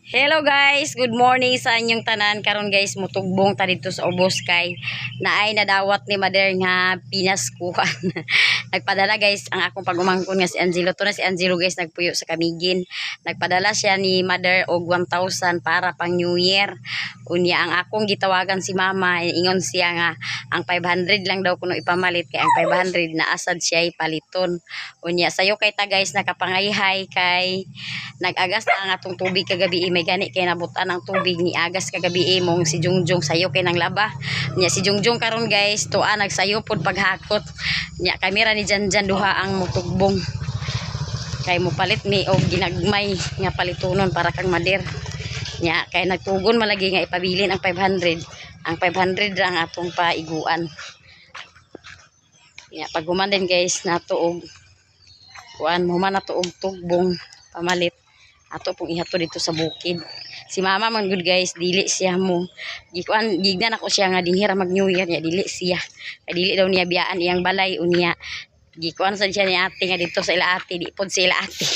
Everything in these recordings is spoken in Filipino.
Hello guys, good morning sa inyong tanan. Karon guys, mutugbong ta dito sa ubos kay naay nadawat ni Mother nga pinaskuhan. Nagpadala guys ang akong pagumangkon nga si Angelo. To na si Angelo guys, nagpuyo sa Kamigin. Nagpadala siya ni Mother og 1,000 para pang New Year. Unya ang akong gitawagan si Mama, ingon siya nga ang 500 lang daw kuno ipamalit kay ang 500 na asad siya ipaliton. Unya sayo kay ta guys, nakapangayhay kay nag-agas na ang atong tubig kagabi. May gani kay nabutan ang tubig ni agas kagabi mong si Jungjung sayo kay nang laba nya si Jungjung karon guys tuwa nagsayo pod paghakot nya kamera ni Janjan duha ang mutugbong kay mupalit mi og ginagmay nga palitunon para kang Mother nya kay nagtugon malagi nga ipabilin ang 500 ra ang atong paiguan nya pag human din guys nato og kuan human nato og tugbong pamalit ato pong ihato dito sa bukid. Si Mama man good guys, dili siya mo. Gignan ako siya nga dinhira mag New Year niya, dili siya. Kay dili daw niya biyaan iyang balay unya. Gikuan sad siya ni ate nga dito sa ila ate, di pod sa ila ate.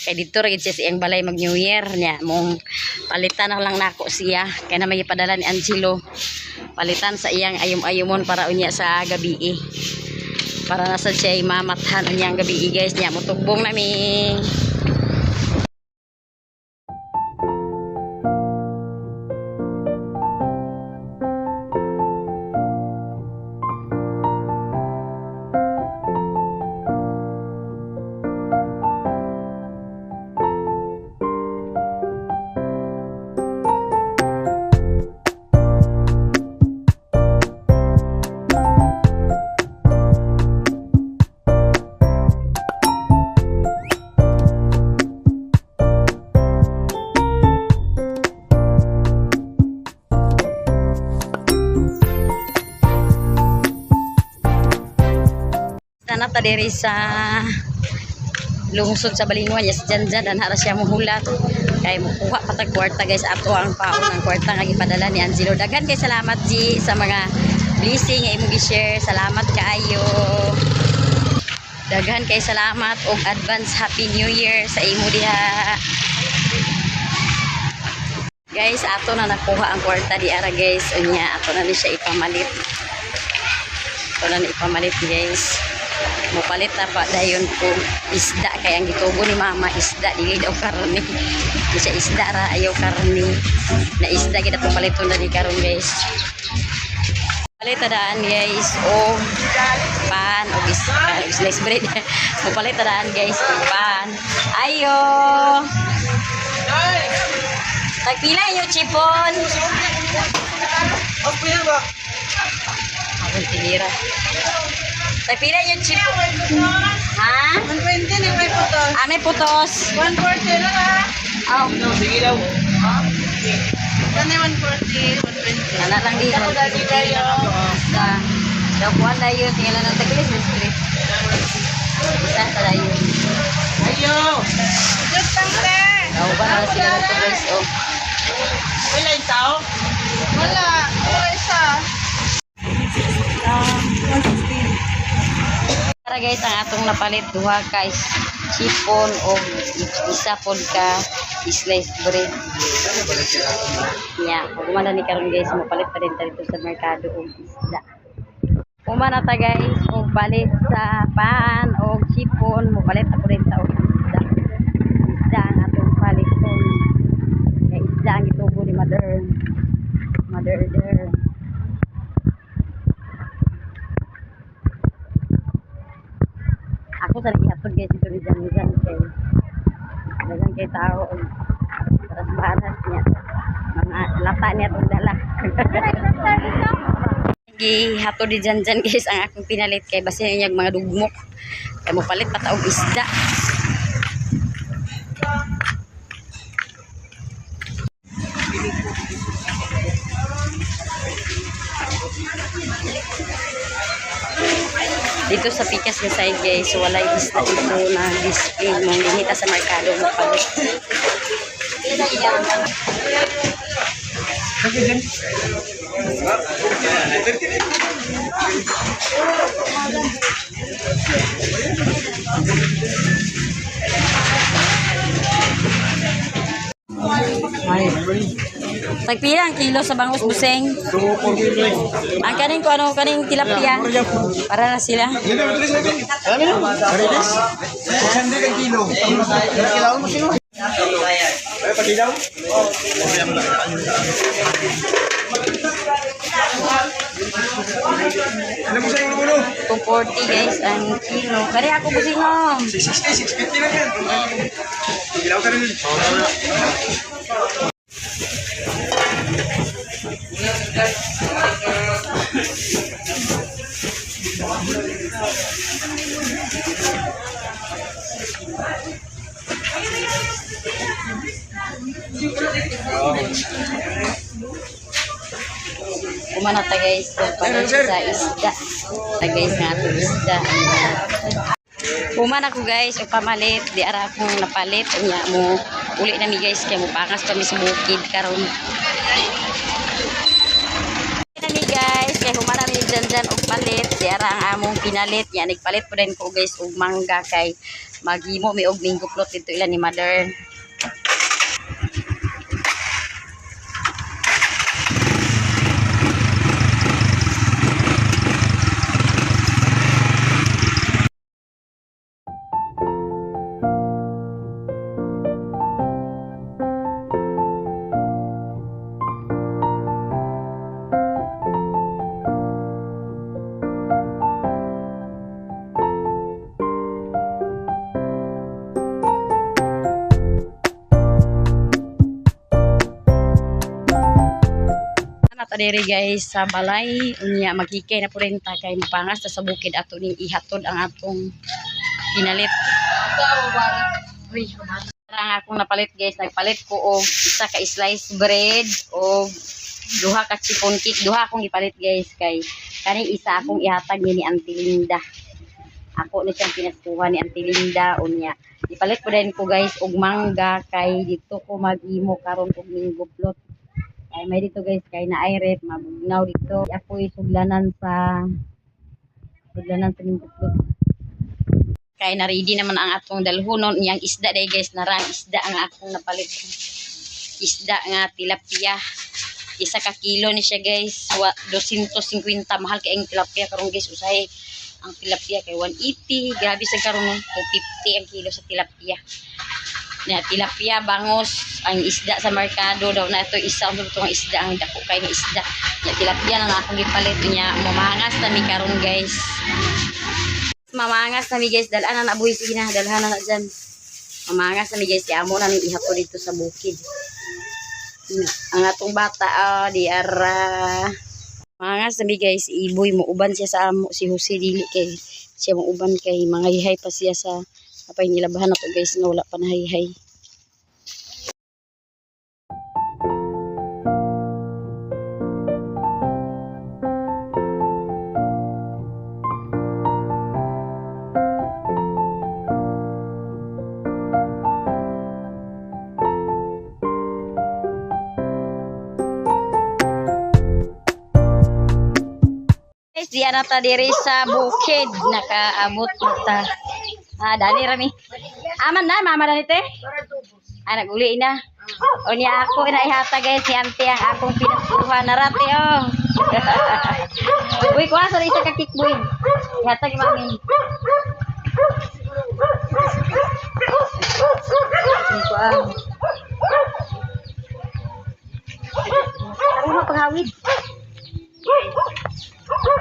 Kay dito ra gid siya sa iyang balay mag New Year niya. Mong palitan na lang nako siya. Kay na may padala ni Angelo. Palitan sa iyang ayom-ayomon para unya sa gabi. Para nasa siya mamathan unya ang gabi guys niya. Mutugbong nami. Nata diri sa lungsod sa Balingwan yes Janjan anhara siya muhulat kay mukuha patag kwarta guys ato ang paon ang kwarta nga gipadala ni Angelo. Daghan kay salamat G sa mga blessing nga imong gi-share. Salamat kaayo. Daghan kay salamat og advance happy new year sa imo diha. Guys, ato na nakuha ang kwarta di ara guys. Unya ato na ni siya ipamalit. Ato na ni ipamalit guys. Mupalit na pa dayon ko isda kay ang gitubo ni Mama isda dili daw karne di siya isda ra ayaw karne na isda gid ato paliton na ni karon guys palit daan guys o pan o slice bread mupalit daan guys o pan ayo tagpila yung chipon pila ba ang tinira. Tapila yung chip. Ha? 120 na may putos. Ah, may putos. 140 na ha? Oh. No, sige daw. Kani 140, 120. Ana lang din. Ako dati kayo. Daw kuan na yun. Tingnan ng tagilis na script. Isa sa dayo. Ayo. Just tangke. Daw ba na sila ng guys? Oh. Wala yung tao? Wala. Wala isa. 160. Para guys ang atong napalit duha guys chipon o isa pod ka slice bread nya kumana ni karon guys mapalit pa din dito sa merkado og isda kumana ta guys og palit sa pan og chipon mapalit ako rin sa og isda ang atong paliton kay isda ang gitubo ni Mother ako sa ihatod guys dito ni Janjan kay dagang kay tao og baras niya mga lata niya itong dala gihatod ni Janjan guys ang akong pinalit kay basin niya mga dugmok kay mo palit pata og isda dito sa pikas nga side guys so walay isda dito na display mong limita sa merkado mo palit Tagpila ang kilo sa bangus buseng. Ang kaning ko ano kaning tilapia para na sila. Ano mo sa ulo? 240 guys ang kilo. Kani ako busing mo. 660, 650 lang yan. Ilaw ka rin. Kumana ta guys para sa isda. Ta guys nga ato isda. Kuman ako guys o pamalit di ara akong napalit unya mo uli na mi guys kay mo pangas kami sa bukid karon. Nami guys kay humana mi dyan og palit di ara ang among pinalit nya nagpalit po din ko guys og mangga kay maghimo mi og minggo plot dito ilan ni mother. Diri guys sa balay unya magkikay na po rin ta kay mapangas sa bukid ato ning ihatod ang atong pinalit. Ang akong napalit guys nagpalit ko og isa ka slice bread og duha ka chiffon cake duha akong ipalit guys kay kani isa akong ihatag ni Auntie Linda. Ako ni siyang pinaskuhan ni Auntie Linda unya ipalit ko din ko guys og mangga kay dito ko mag-imo karon og minggo plot. Ay may dito guys kay na airet mabugnaw dito. Ako suglanan sa Mintuklot. Kay na ready naman ang atong dalhonon iyang isda day guys narang isda ang akong napalit. Isda nga tilapia. Isa ka kilo ni siya guys 250 mahal kay ang tilapia karon guys usay ang tilapia kay 180 grabe sa karon 250 ang kilo sa tilapia. Na tilapia bangos ang isda sa merkado daw na ito isa ang isda ang dako kay nga isda ya tilapia na akong gipalit niya mamangas na mi karon guys mamangas na mi guys dalan na buhi sige na dalhan na dyan mamangas na mi guys amo na mi ihapo dito sa bukid ang atong bata di ara mamangas na mi guys iboy mo uban siya sa amo si Jose dili kay siya mo uban kay mga hihay pa siya sa apay nilabahan na to guys na wala pa na hay-hay. Guys, diyan na ta diri sa bukid nakaabot na ta. Dali rami. Aman na, mama na nite. Naguli na. O niya ako inaihata guys si auntie ang akong pinagkuha na rati oh. Uy, kuha sa isa ka kick boy. Ihata kay mami. Ano panghawid?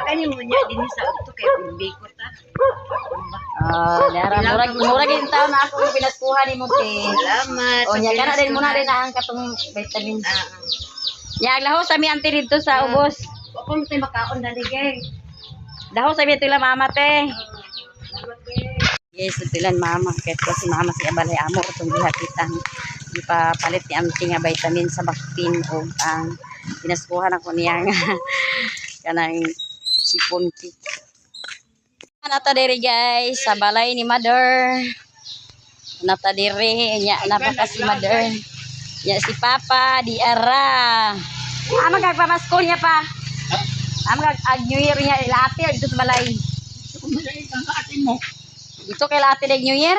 Kani mo niya din sa auto kay bikot ta. Dara murag yung taon na ako pinaskuha ni mo te. Salamat. O nya kana din muna din ang katong vitamin. Nya laho sa mi anti dito sa ubos. Ako mo tay makaon dali gay. Daho sa mi tila mama te. Yes, tilan mama kay si mama si abalay amo katong gihakitan. Ipapalit ni anti nga vitamin sa baktin o ang pinaskuhan ako niya kanang chiffon cake. Nata diri guys sa balay ni mother. Nata diri nya napaka si mother. Ya si papa di ara. Amang gagpamaskol niya pa. Amang New Year niya ilati dito sa balay. Dito kay lati dag New Year.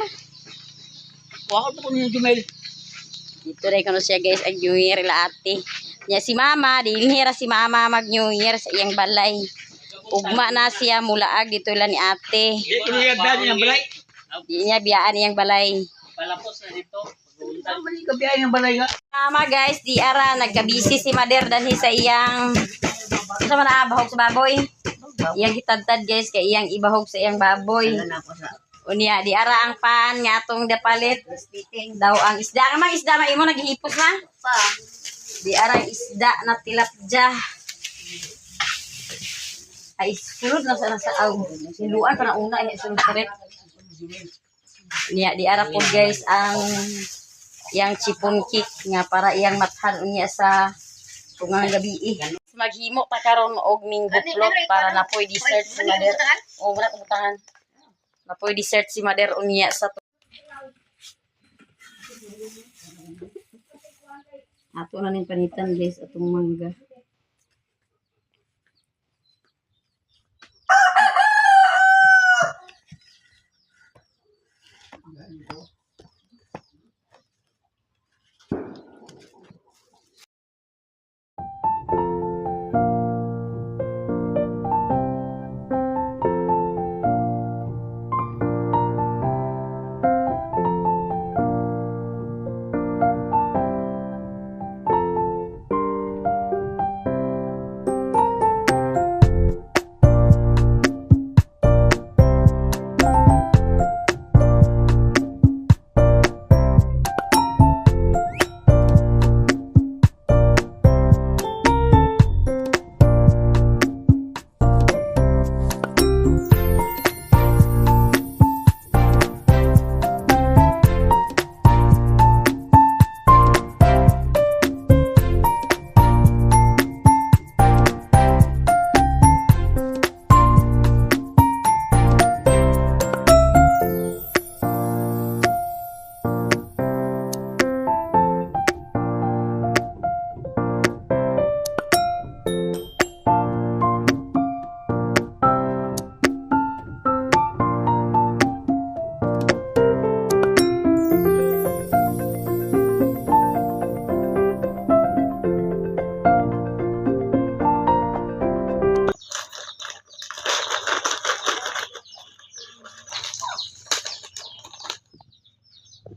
Wakal po ko niya Jumel. Dito na ko siya guys, ang New Year la ate. Nya si mama, dinhira si mama mag New Year sa iyang balay. Ugma na siya mulaag dito lang ni ate. Ito yung biyaan ng balay. Di niya biyaan iyang balay. Palapos na dito. Mali ka biyaan ng balay nga. Mama guys, di ara nagkabisi si Mader danhi sa iyang sa mana bahog sa baboy. Iyang gitadtad guys kay iyang ibahog sa iyang baboy. Unya di ara ang pan nga atong dapalit. Daw ang isda nga mag isda maimo naghihipos na. Di ara ang isda na tilapja. Ay sulod na sa aw. Siluan pa na una sulod karet. Niya di ara po guys ang yang chipon cake nga para iyang mathan unya sa tungang gabi. Maghimo ta karon og mingguplot para napoy dessert si Mader. O wala ko butangan. Napoy dessert si Mader unya sa ato na ning panitan guys atong mangga.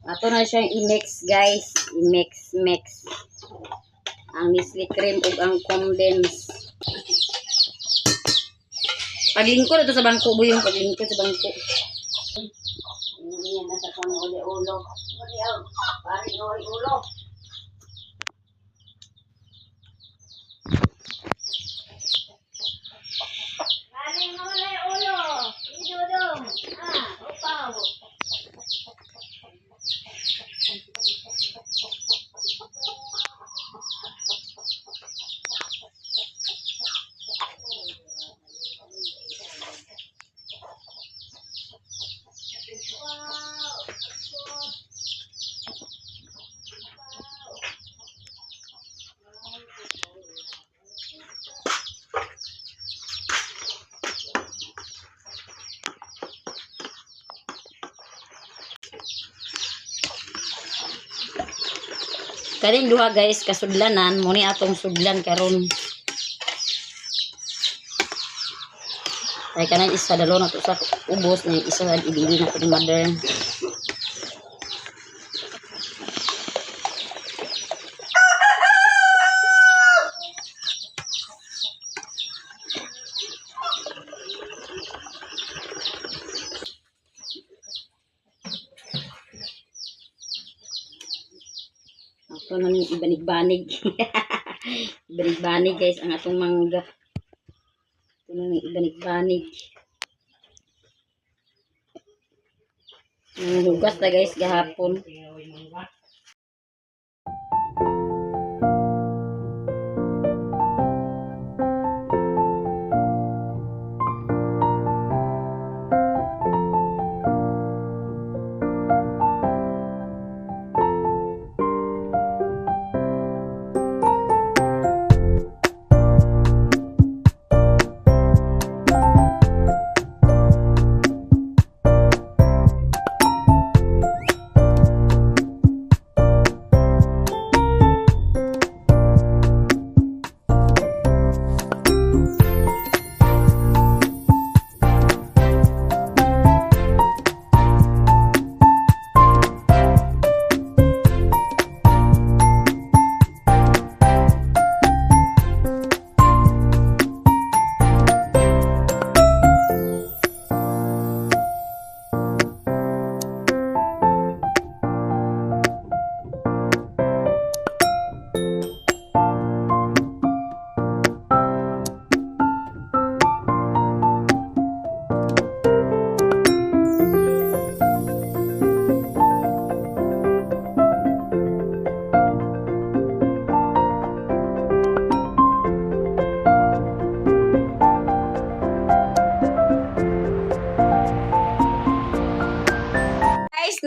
Ato na siyang i-mix guys. I-mix. Ang Nestle cream ug ang condense. Paglingkod ito sa bangko buyong paglingkod sa bangko. Yan na sa kong ulo. Pari ulo. Kaning duha guys kasudlanan muni atong sudlan karon. Ay kanang isa dalo na to sa ubos na isa sa ibili na ko ni Mother. Ito nang ibanig-banig. Ibanig-banig guys ang atong mangga. Ito nang ibanig-banig. Hugas na guys gahapon.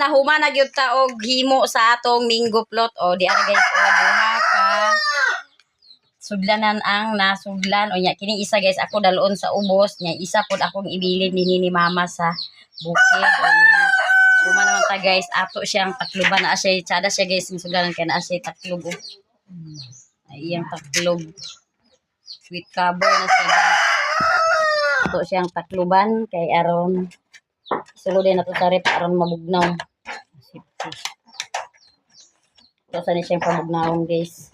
na human na gyud ta og himo sa atong minggo plot. O di ara guys, o duha ka sudlanan ang nasudlan. O nya kini isa guys ako dalon sa ubos, nya isa pod akong ibilin ni mama sa bukid. O nya human naman ta guys, ato siyang takluban na siya, tsada siya guys, yung sudlanan kaya na siya taklob. O. Ay, iyang taklob. Sweet cover na siya guys. Ato siyang takluban kay aron sulod na to sa rep aron mabugnaw. Ito sa ni siyang pamugnawon guys.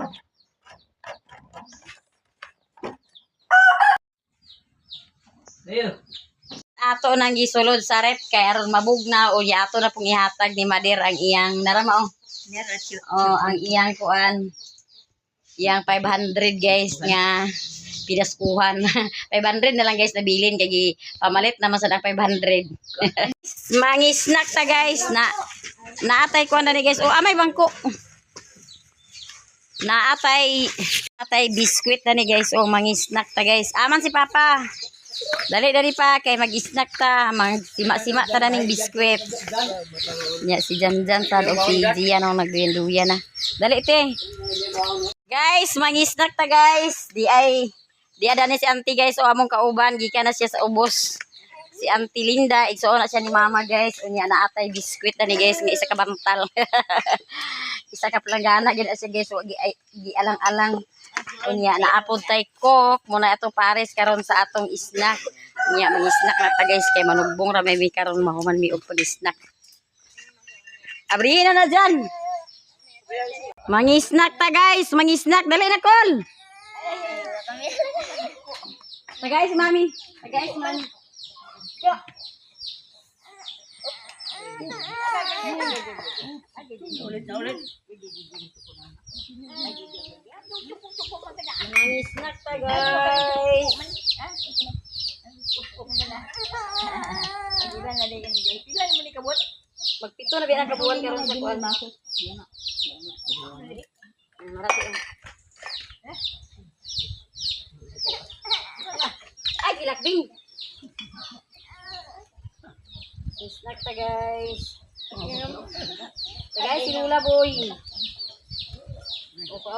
Ato nang gisulod sa rep kay aron mabugnaw o ya ato na pong ihatag ni Mader ang iyang narama. Ang iyang kuan. Iyang 500 guys nga pinaskuhan. 500 na lang guys nabilin kay pamalit naman sa 500. Mangi snack ta guys na naatay ko na ni guys. O amay bangko. Naatay biskwit na ni guys. O mangi snack ta guys. Aman si Papa. Dali pa kay mag-snack ta. Sima-sima ta naming biskwit. Nya si Janjan ta o si Gian ang nagduyan-duyan na. Dali te. Guys, mangi-snack ta guys. Di ada ni si Auntie guys. O among kauban gikan na siya sa ubos. Si Auntie Linda, igsuon na siya ni Mama guys. Unya naatay biskwit na ni guys nga isa ka bantal. Isa ka planggana gid siya guys. So gi alang-alang. Unya naapod tay cook muna ato pares karon sa atong snack. Unya mangi-snack na ta guys kay manugbong ra may karon mahuman mi og pag-snack. Abrihin na dyan. Mangi-snack ta guys, mangi-snack dali na call. Ta guys, mami. Ulit. Mangi-snack ta guys. Magpito na biya kabuan karon sa kuan mako. Marami. Ay, gilakbing. Snack ta guys. Guys, sinula boy. Opo.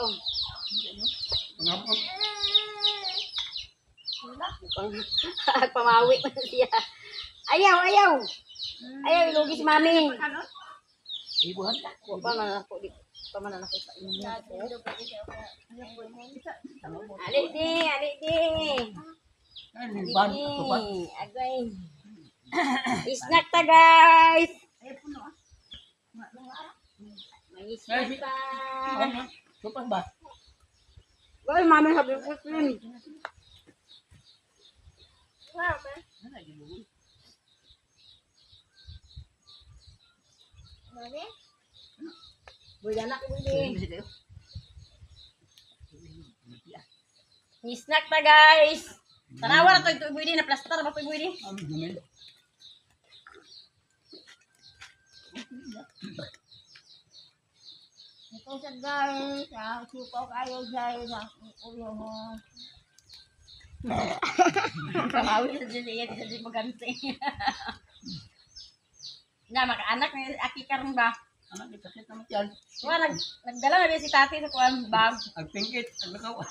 Pamawi man siya. Ayaw. Ayaw, ilugi si mami. Ibuhan ka. Pamanan ako sa inyo. Alik di. Agay. Snack ta guys. May snack ta. Supas ba? Goy, mami habi ko slim. Boy anak ko din. Ni snack ta guys. Tanawa ra to ito buhi na plaster ba to buhi. Ito sa guys, supaw kayo guys, ulo mo. Kamawi sa siya di magante. Na maka-anak ni aki karon ba? Anak kita naman yan. Wala nagdala na si tati sa kuan bag. Agpingkit, aglakaw.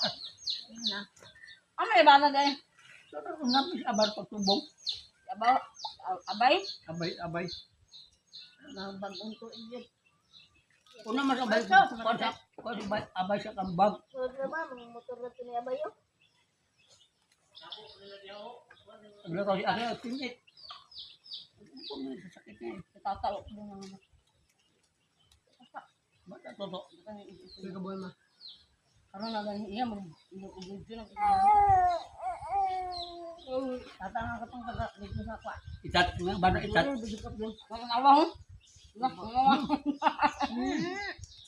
Ano ba na dai? Pero kung namin si Abar pagtubong. Abay? Abay. Bagong to inyo. Kung naman sa abay, abay sa kambag. So, ba, mga motor na tiniyabay yun? Aglakaw si Asa, agpingkit. Kung naman sa sakit niya, Tatalo mo na. ba't ang toto? Sige ka buhay ma. Karon na gani iya mo ugudyo na. Tatanga ka tong taga dito sa kwa. Itat, nga ba na itat? Ang awang.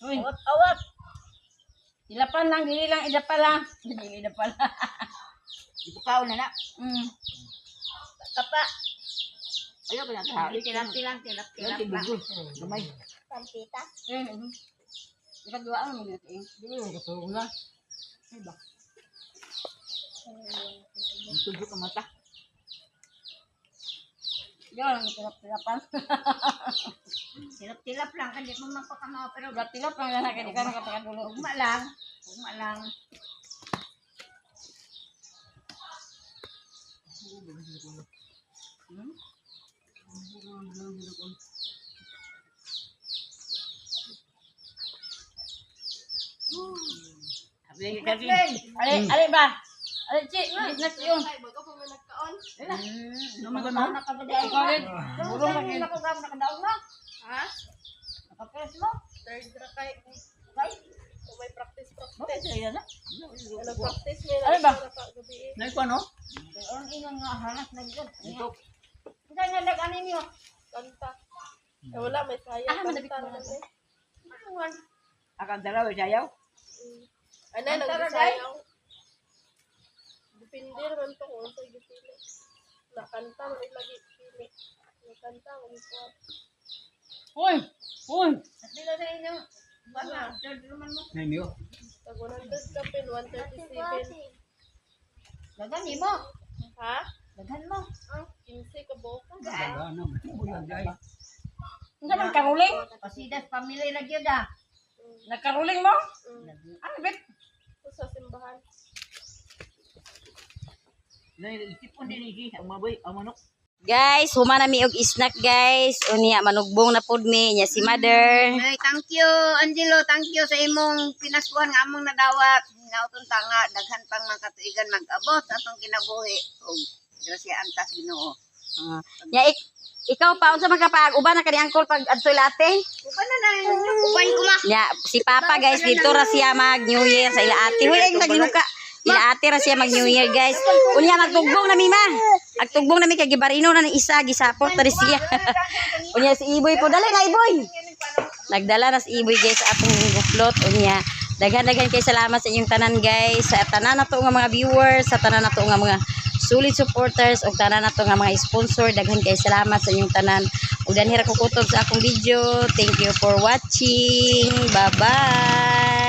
Uy, Awat! ilapan lang, dili lang idapala. Dili idapala. Ibukaw na na. Kapa. Ayaw ba na ta? Tilap. Yan si Bugol. Gamay. Pampita? Ikadua ang mga Dili, katulong na. Diba? Ang tubo ka mata. Yun, tilap-tilapan. Tilap-tilap lang, hindi mo magpakamao, pero Tilap lang na kaya di ka nakapakadulo. ugma lang. Ugma lang. Ali ba? Ali, Chi, business yung. Naman ka no? Ikaw rin. Burong lagi. Nakadaog na. Ha? Nakapres mo? Third ra kay Kay? kung may practice. Bakit kaya na? Nag-practice may Ano ba? ra ka gabi. Nay ko ano? Ang ingon nga halas na gud. Ito. Kaya nalagaan ninyo. Kanta. Eh, wala may sayang. madabit Kanta mo naman na. eh. Ano nga? Akan dalaw sayaw. Ano, Kanta ra, nag-sayaw. Depende naman to kung sa'yo gipili. Nakanta, may lagi pili. Nakanta, mag-ikuha. Uy! Uy! At dila sa inyo. Basta, third naman mo. Nay niyo. Tag 100 ka pin, 137. Dagan mo. Ha? Dagan mo. Ah, 15 ka buo ka. Wala na. Bulan day. Hindi man karuling? Pasidas, pamilya na gyud ah. Nagkaruling mo? Ano, bet? Sa simbahan. Nay, tipon din iki ang maboy, ang manok. Guys, humana mi og snack guys. Unya manugbong na pud mi nya si mother. Ay, thank you, Angelo. Thank you sa imong pinaskuhan nga among nadawat. Hinauton ta nga, daghan pang mga katuigan mag-abot sa atong kinabuhi. O, grasya antas Ginoo. Nya ikaw pa unsa man ka pag uban na kani angkol pag adtoy late? Uban na uban ko ma. Nya si Papa guys dito ra siya mag New Year sa ila ate. Hoy ang taginuka. Ila ate ra siya mag New Year guys. Unya magtugbong na mi ma. Agtugbong na mi kay gibarino na ni isa gisapot ta siya. Unya si Iboy po dali na Iboy. Nagdala na si Iboy guys sa atong guflot unya. Daghan-daghan kay salamat sa inyong tanan guys, sa tanan nato nga mga viewers, sa tanan nato nga mga solid supporters ug tanan nato nga mga sponsor. Daghan kay salamat sa inyong tanan. Ug danhira ko kutob sa akong video. Thank you for watching. Bye-bye.